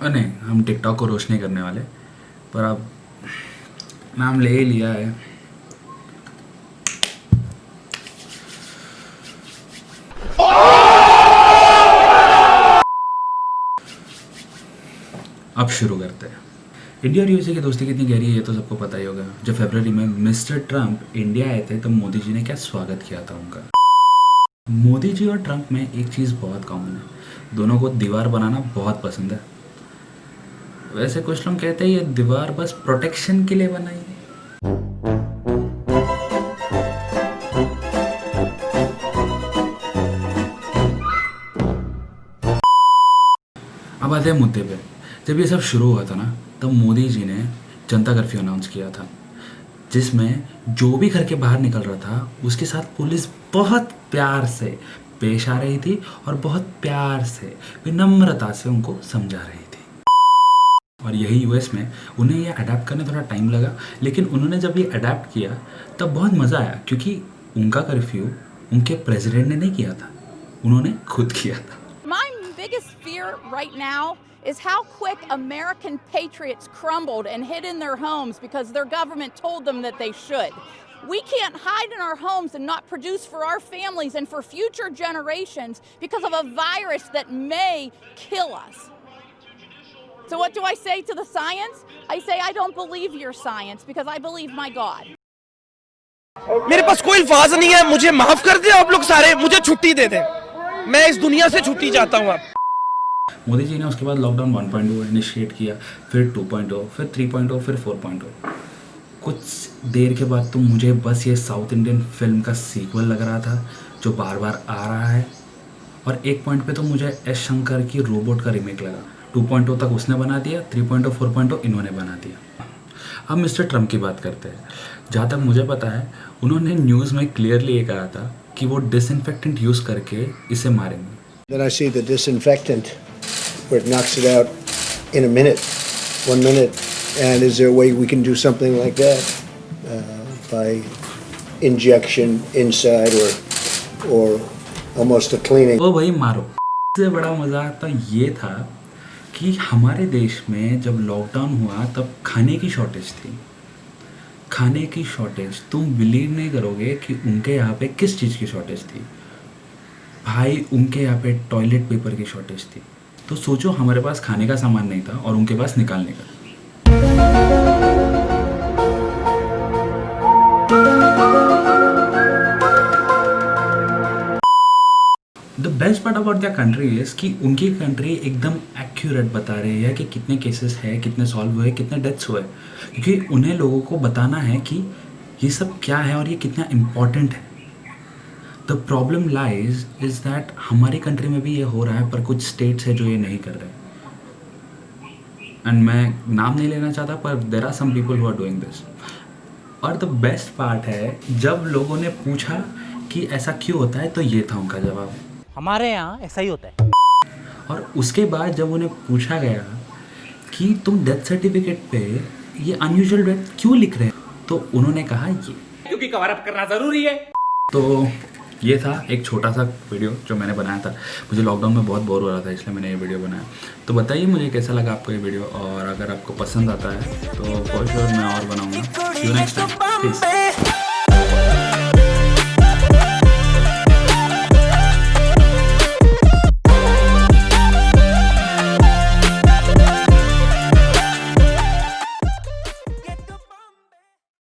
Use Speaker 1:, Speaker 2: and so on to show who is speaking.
Speaker 1: नहीं, हम टिकटॉक को रोस्ट नहीं करने वाले, पर अब नाम ले ही लिया है। अब शुरू करते हैं। इंडिया और यूएसए की दोस्ती कितनी गहरी है ये तो सबको पता ही होगा। जब फरवरी में मिस्टर ट्रंप इंडिया आए थे तो मोदी जी ने क्या स्वागत किया था उनका। मोदी जी और ट्रंप में एक चीज़ बहुत कॉमन है, दोनों को दीवार बनाना बहुत पसंद है। वैसे कुछ लोग कहते हैं ये दीवार बस प्रोटेक्शन के लिए बनाई है। अब आते हैं मुद्दे पे। जब ये सब शुरू हुआ था ना, तब मोदी जी ने जनता कर्फ्यू अनाउंस किया था, जिसमें जो भी घर के बाहर निकल रहा था उसके साथ पुलिस बहुत प्यार से पेश आ रही थी और बहुत प्यार से विनम्रता से उनको समझा रही थी। और यही यूएस में उन्हें ये अडेप्ट करने थोड़ा टाइम लगा, लेकिन उन्होंने जब ये अडेप्ट किया तब बहुत मज़ा आया, क्योंकि उनका कर्फ्यू उनके प्रेसिडेंट ने नहीं किया था, उन्होंने खुद किया था।
Speaker 2: My biggest fear right now is how quick American patriots crumbled and hid in their homes because their government told them that they should. We can't hide in our homes and not produce for our families and for future generations because of a virus that may kill us. So what do I say to the science? I say I don't believe your science because I believe my God.
Speaker 3: मेरे पास कोई अल्फाज नहीं है, मुझे माफ कर दे आप लोग सारे, मुझे छुट्टी दे दें, मैं इस दुनिया से छुट्टी चाहता हूँ। आप
Speaker 1: मोदी जी ने उसके बाद लॉकडाउन 1.0 इनिशिएट किया, फिर 2.0, फिर 3.0, फिर 4.0। कुछ देर के बाद तो मुझे बस ये साउथ इंडियन फिल्म का सीक्वल लग रहा था जो बार बार आ रहा है, और एक पॉइंट पे तो मुझे एस शंकर की रोबोट का रीमेक लगा। 2.0 तक उसने बना दिया, 3.0, 4.0 इन्होंने बना दिया। अब मिस्टर ट्रंप की बात करते हैं। जहाँ तक मुझे पता है उन्होंने न्यूज़ में क्लियरली ये कहा था कि वो डिसइंफेक्टेंट यूज़ करके इसे मारेंगे।
Speaker 4: Then I see the disinfectant where it knocks it out in a minute, 1 minute. And is there a way we can do something like that by injection inside or almost a cleaning?
Speaker 1: ओ भाई मारो। सबसे बड़ा मज़ा तो ये था कि हमारे देश में जब लॉकडाउन हुआ तब खाने की शॉर्टेज थी। खाने की शॉर्टेज, तुम बिलीव नहीं करोगे कि उनके यहाँ पे किस चीज़ की शॉर्टेज थी भाई। उनके यहाँ पे टॉयलेट पेपर की शॉर्टेज थी। तो सोचो हमारे पास खाने का सामान नहीं था और उनके पास निकालने का। The best part about the country is कि उनकी कंट्री एकदम एक्यूरेट बता रही है कि कितने केसेस है, कितने सॉल्व हुए, कितने डेथ्स हुए, क्योंकि उन्हें लोगों को बताना है कि ये सब क्या है और ये कितना इम्पॉर्टेंट है। The problem lies is that हमारी कंट्री में भी ये हो रहा है, पर कुछ स्टेट्स है जो ये नहीं कर रहे। एंड मैं नाम नहीं लेना चाहता, पर there are some people who are doing this. और द बेस्ट पार्ट है जब लोगों ने पूछा कि ऐसा क्यों होता है, तो ये था उनका जवाब,
Speaker 5: हमारे यहाँ ऐसा ही होता है।
Speaker 1: और उसके बाद जब उन्हें पूछा गया कि तुम डेथ सर्टिफिकेट पे ये अनयूजुअल डेथ क्यों लिख रहे हैं, तो उन्होंने कहा ये
Speaker 5: क्योंकि कवर अप करना जरूरी है।
Speaker 1: तो ये था एक छोटा सा वीडियो जो मैंने बनाया था। मुझे लॉकडाउन में बहुत बोर हो रहा था, इसलिए मैंने ये वीडियो बनाया। तो बताइए मुझे कैसा लगा आपको ये वीडियो, और अगर आपको पसंद आता है तो फॉर श्योर मैं और बनाऊंगा। सी यू नेक्स्ट टाइम, प्लीज।